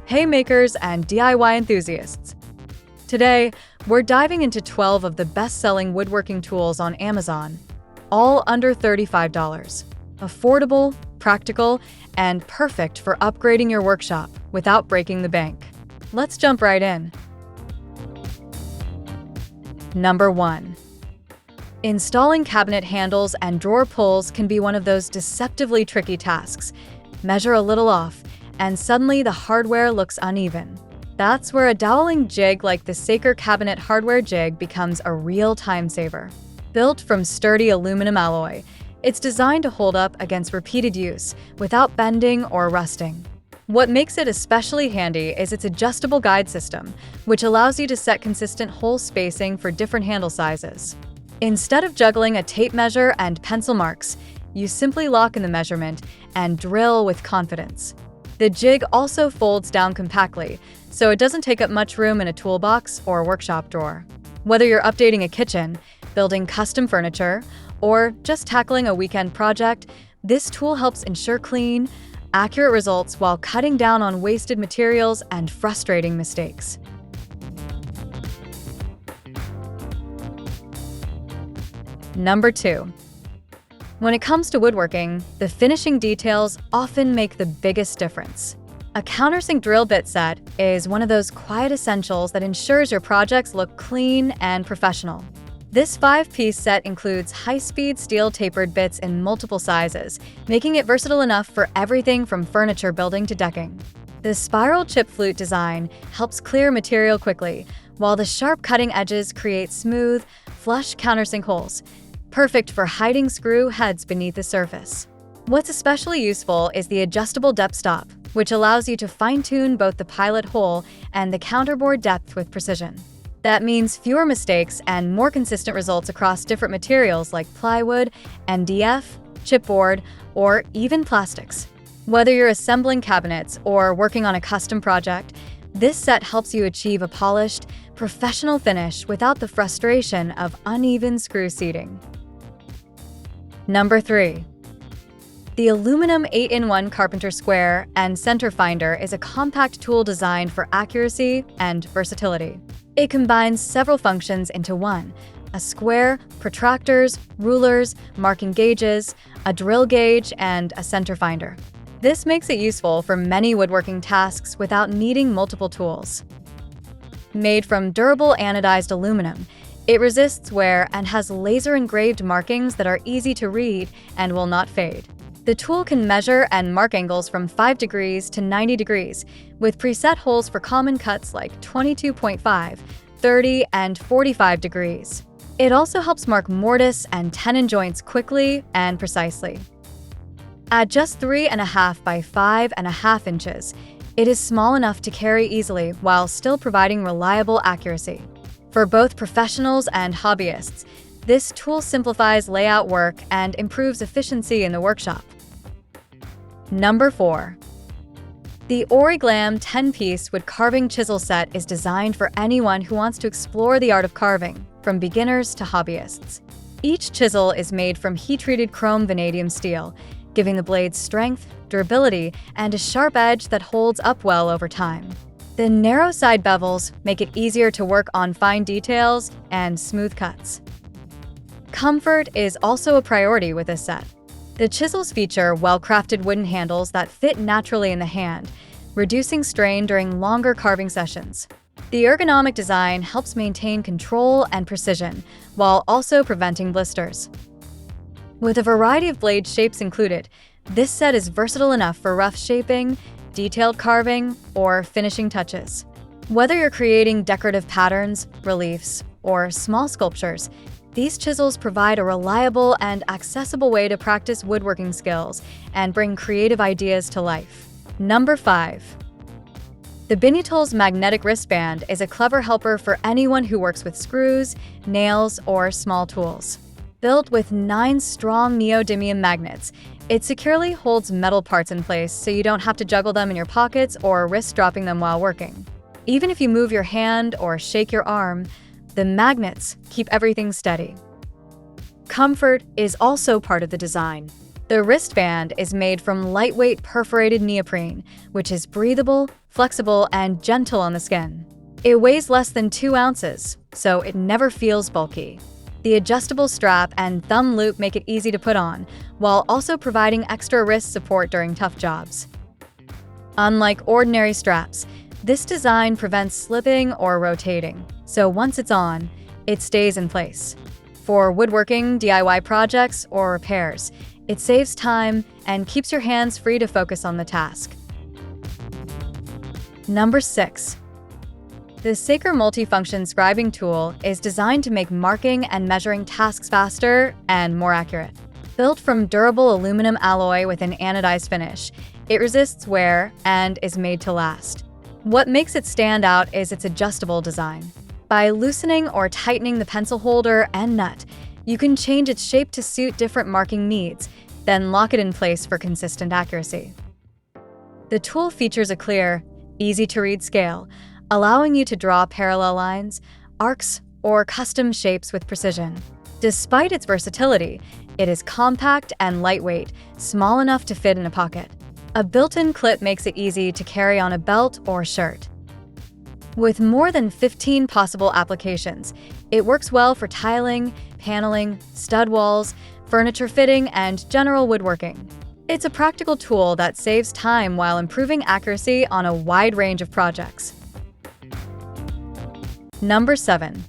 haymakers, and DIY enthusiasts. Today, we're diving into 12 of the best-selling woodworking tools on Amazon, all under $35. Affordable, practical, and perfect for upgrading your workshop without breaking the bank. Let's jump right in. Number 1. Installing cabinet handles and drawer pulls can be one of those deceptively tricky tasks. Measure a little off, and suddenly the hardware looks uneven. That's where a doweling jig like the Saker Cabinet Hardware Jig becomes a real time saver. Built from sturdy aluminum alloy, it's designed to hold up against repeated use without bending or rusting. What makes it especially handy is its adjustable guide system, which allows you to set consistent hole spacing for different handle sizes. Instead of juggling a tape measure and pencil marks, you simply lock in the measurement and drill with confidence. The jig also folds down compactly, so it doesn't take up much room in a toolbox or workshop drawer. Whether you're updating a kitchen, building custom furniture, or just tackling a weekend project, this tool helps ensure clean, accurate results while cutting down on wasted materials and frustrating mistakes. Number 2. When it comes to woodworking, the finishing details often make the biggest difference. A countersink drill bit set is one of those quiet essentials that ensures your projects look clean and professional. This 5-piece set includes high-speed steel tapered bits in multiple sizes, making it versatile enough for everything from furniture building to decking. The spiral chip flute design helps clear material quickly, while the sharp cutting edges create smooth, flush countersink holes, perfect for hiding screw heads beneath the surface. What's especially useful is the adjustable depth stop, which allows you to fine-tune both the pilot hole and the counterbore depth with precision. That means fewer mistakes and more consistent results across different materials like plywood, MDF, chipboard, or even plastics. Whether you're assembling cabinets or working on a custom project, this set helps you achieve a polished, professional finish without the frustration of uneven screw seating. Number 3. The aluminum 8-in-1 Carpenter Square and Center Finder is a compact tool designed for accuracy and versatility. It combines several functions into one: a square, protractors, rulers, marking gauges, a drill gauge, and a center finder. This makes it useful for many woodworking tasks without needing multiple tools. Made from durable anodized aluminum, it resists wear and has laser-engraved markings that are easy to read and will not fade. The tool can measure and mark angles from 5 degrees to 90 degrees, with preset holes for common cuts like 22.5, 30, and 45 degrees. It also helps mark mortise and tenon joints quickly and precisely. At just 3.5 by 5.5 inches, it is small enough to carry easily while still providing reliable accuracy. For both professionals and hobbyists, this tool simplifies layout work and improves efficiency in the workshop. Number 4. The Origlam 10-piece wood carving chisel set is designed for anyone who wants to explore the art of carving, from beginners to hobbyists. Each chisel is made from heat-treated chrome vanadium steel, giving the blade strength, durability, and a sharp edge that holds up well over time. The narrow side bevels make it easier to work on fine details and smooth cuts. Comfort is also a priority with this set. The chisels feature well-crafted wooden handles that fit naturally in the hand, reducing strain during longer carving sessions. The ergonomic design helps maintain control and precision, while also preventing blisters. With a variety of blade shapes included, this set is versatile enough for rough shaping, detailed carving, or finishing touches. Whether you're creating decorative patterns, reliefs, or small sculptures, these chisels provide a reliable and accessible way to practice woodworking skills and bring creative ideas to life. Number 5. The Binutools magnetic wristband is a clever helper for anyone who works with screws, nails, or small tools. Built with 9 strong neodymium magnets, it securely holds metal parts in place so you don't have to juggle them in your pockets or risk dropping them while working. Even if you move your hand or shake your arm, the magnets keep everything steady. Comfort is also part of the design. The wristband is made from lightweight perforated neoprene, which is breathable, flexible, and gentle on the skin. It weighs less than 2 ounces, so it never feels bulky. The adjustable strap and thumb loop make it easy to put on, while also providing extra wrist support during tough jobs. Unlike ordinary straps, this design prevents slipping or rotating, so once it's on, it stays in place. For woodworking, DIY projects, or repairs, it saves time and keeps your hands free to focus on the task. Number 6. The Saker multifunction scribing tool is designed to make marking and measuring tasks faster and more accurate. Built from durable aluminum alloy with an anodized finish, it resists wear and is made to last. What makes it stand out is its adjustable design. By loosening or tightening the pencil holder and nut, you can change its shape to suit different marking needs, then lock it in place for consistent accuracy. The tool features a clear, easy-to-read scale, allowing you to draw parallel lines, arcs, or custom shapes with precision. Despite its versatility, it is compact and lightweight, small enough to fit in a pocket. A built-in clip makes it easy to carry on a belt or shirt. With more than 15 possible applications, it works well for tiling, paneling, stud walls, furniture fitting, and general woodworking. It's a practical tool that saves time while improving accuracy on a wide range of projects. Number 7.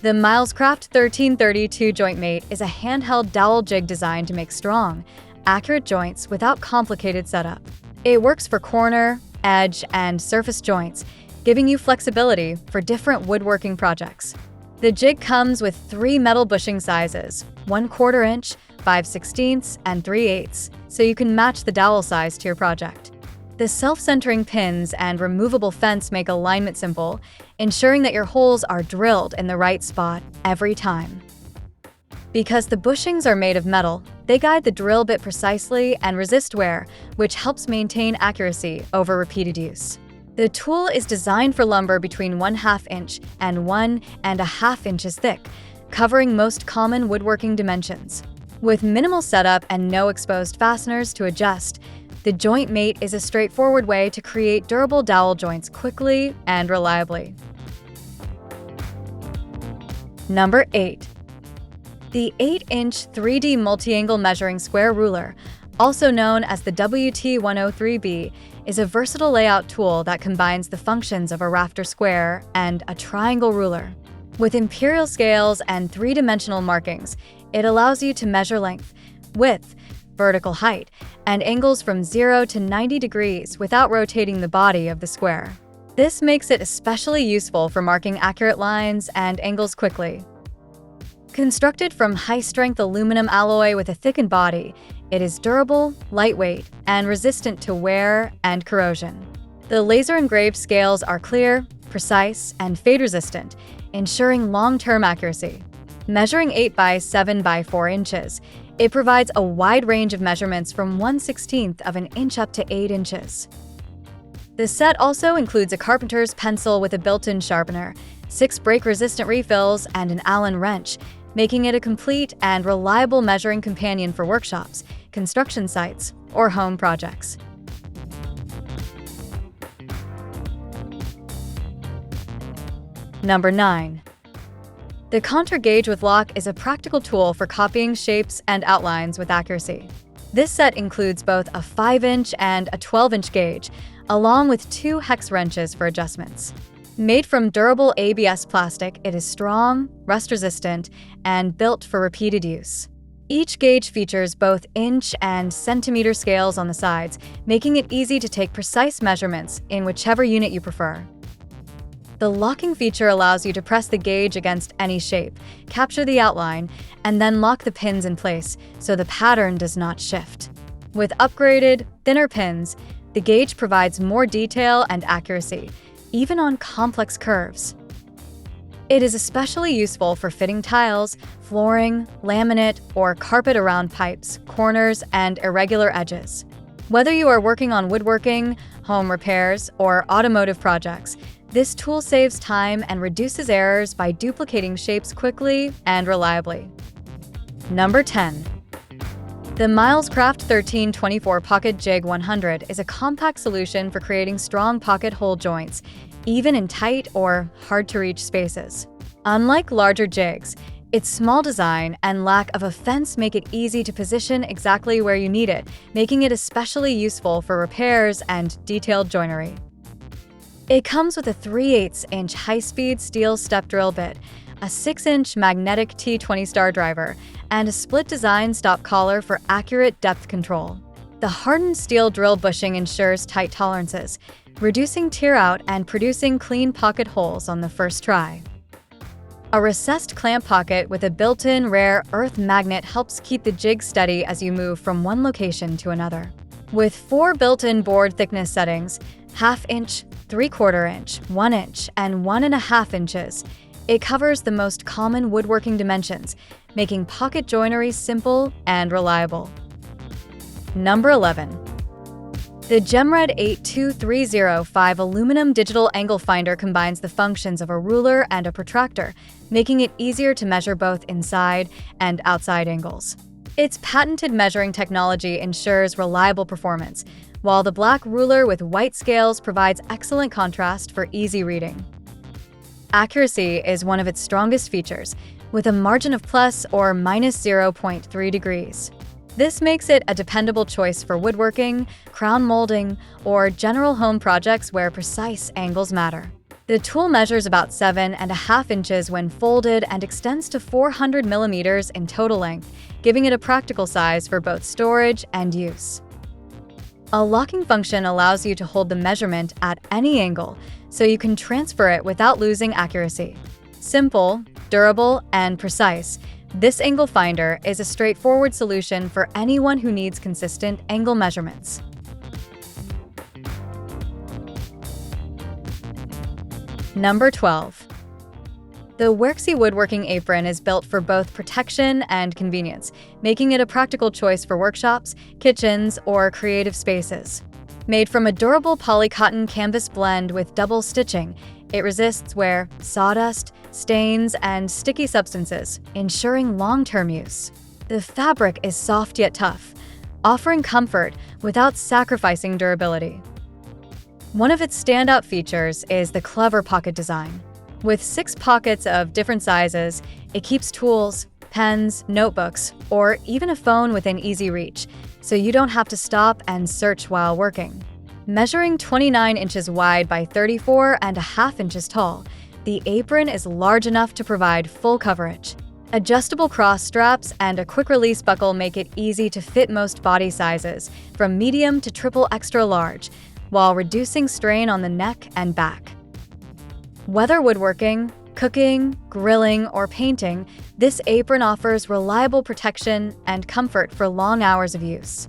The Milescraft 1332 Joint Mate is a handheld dowel jig designed to make strong, accurate joints without complicated setup. It works for corner, edge, and surface joints, giving you flexibility for different woodworking projects. The jig comes with 3 metal bushing sizes, 1/4 inch, 5/16, and 3/8, so you can match the dowel size to your project. The self-centering pins and removable fence make alignment simple, ensuring that your holes are drilled in the right spot every time. Because the bushings are made of metal, they guide the drill bit precisely and resist wear, which helps maintain accuracy over repeated use. The tool is designed for lumber between 1/2 inch and 1.5 inches thick, covering most common woodworking dimensions. With minimal setup and no exposed fasteners to adjust, the Joint Mate is a straightforward way to create durable dowel joints quickly and reliably. Number 8. The 8-inch 3D multi-angle measuring square ruler, also known as the WT103B, is a versatile layout tool that combines the functions of a rafter square and a triangle ruler. With imperial scales and 3-dimensional markings, it allows you to measure length, width, vertical height, and angles from 0 to 90 degrees without rotating the body of the square. This makes it especially useful for marking accurate lines and angles quickly. Constructed from high-strength aluminum alloy with a thickened body, it is durable, lightweight, and resistant to wear and corrosion. The laser-engraved scales are clear, precise, and fade-resistant, ensuring long-term accuracy. Measuring 8 by 7 by 4 inches, it provides a wide range of measurements from 1/16 of an inch up to 8 inches. The set also includes a carpenter's pencil with a built-in sharpener, 6 break-resistant refills, and an Allen wrench, making it a complete and reliable measuring companion for workshops, construction sites, or home projects. Number 9. The contour gauge with lock is a practical tool for copying shapes and outlines with accuracy. This set includes both a 5-inch and a 12-inch gauge, along with 2 hex wrenches for adjustments. Made from durable ABS plastic, it is strong, rust-resistant, and built for repeated use. Each gauge features both inch and centimeter scales on the sides, making it easy to take precise measurements in whichever unit you prefer. The locking feature allows you to press the gauge against any shape, capture the outline, and then lock the pins in place so the pattern does not shift. With upgraded, thinner pins, the gauge provides more detail and accuracy, even on complex curves. It is especially useful for fitting tiles, flooring, laminate, or carpet around pipes, corners, and irregular edges. Whether you are working on woodworking, home repairs, or automotive projects, this tool saves time and reduces errors by duplicating shapes quickly and reliably. Number 10. The Milescraft 1324 Pocket Jig 100 is a compact solution for creating strong pocket hole joints, even in tight or hard-to-reach spaces. Unlike larger jigs, its small design and lack of a fence make it easy to position exactly where you need it, making it especially useful for repairs and detailed joinery. It comes with a 3/8-inch high-speed steel step drill bit, a 6-inch magnetic T20 star driver, and a split design stop collar for accurate depth control. The hardened steel drill bushing ensures tight tolerances, reducing tear out and producing clean pocket holes on the first try. A recessed clamp pocket with a built-in rare earth magnet helps keep the jig steady as you move from one location to another. With 4 built-in board thickness settings, 1/2 inch, 3/4 inch, 1 inch, and 1.5 inches, it covers the most common woodworking dimensions, making pocket joinery simple and reliable. Number 11. The Gemred 82305 aluminum digital angle finder combines the functions of a ruler and a protractor, making it easier to measure both inside and outside angles. Its patented measuring technology ensures reliable performance, while the black ruler with white scales provides excellent contrast for easy reading. Accuracy is one of its strongest features, with a margin of plus or minus 0.3 degrees. This makes it a dependable choice for woodworking, crown molding, or general home projects where precise angles matter. The tool measures about 7.5 inches when folded and extends to 400 millimeters in total length, giving it a practical size for both storage and use. A locking function allows you to hold the measurement at any angle, so you can transfer it without losing accuracy. Simple, durable, and precise, this angle finder is a straightforward solution for anyone who needs consistent angle measurements. Number 12. The Werxy Woodworking Apron is built for both protection and convenience, making it a practical choice for workshops, kitchens, or creative spaces. Made from a durable polycotton canvas blend with double stitching, it resists wear, sawdust, stains, and sticky substances, ensuring long-term use. The fabric is soft yet tough, offering comfort without sacrificing durability. One of its standout features is the clever pocket design. With 6 pockets of different sizes, it keeps tools, pens, notebooks, or even a phone within easy reach, so you don't have to stop and search while working. Measuring 29 inches wide by 34.5 inches tall, the apron is large enough to provide full coverage. Adjustable cross straps and a quick-release buckle make it easy to fit most body sizes, from medium to triple extra large, while reducing strain on the neck and back. Whether woodworking, cooking, grilling, or painting, this apron offers reliable protection and comfort for long hours of use.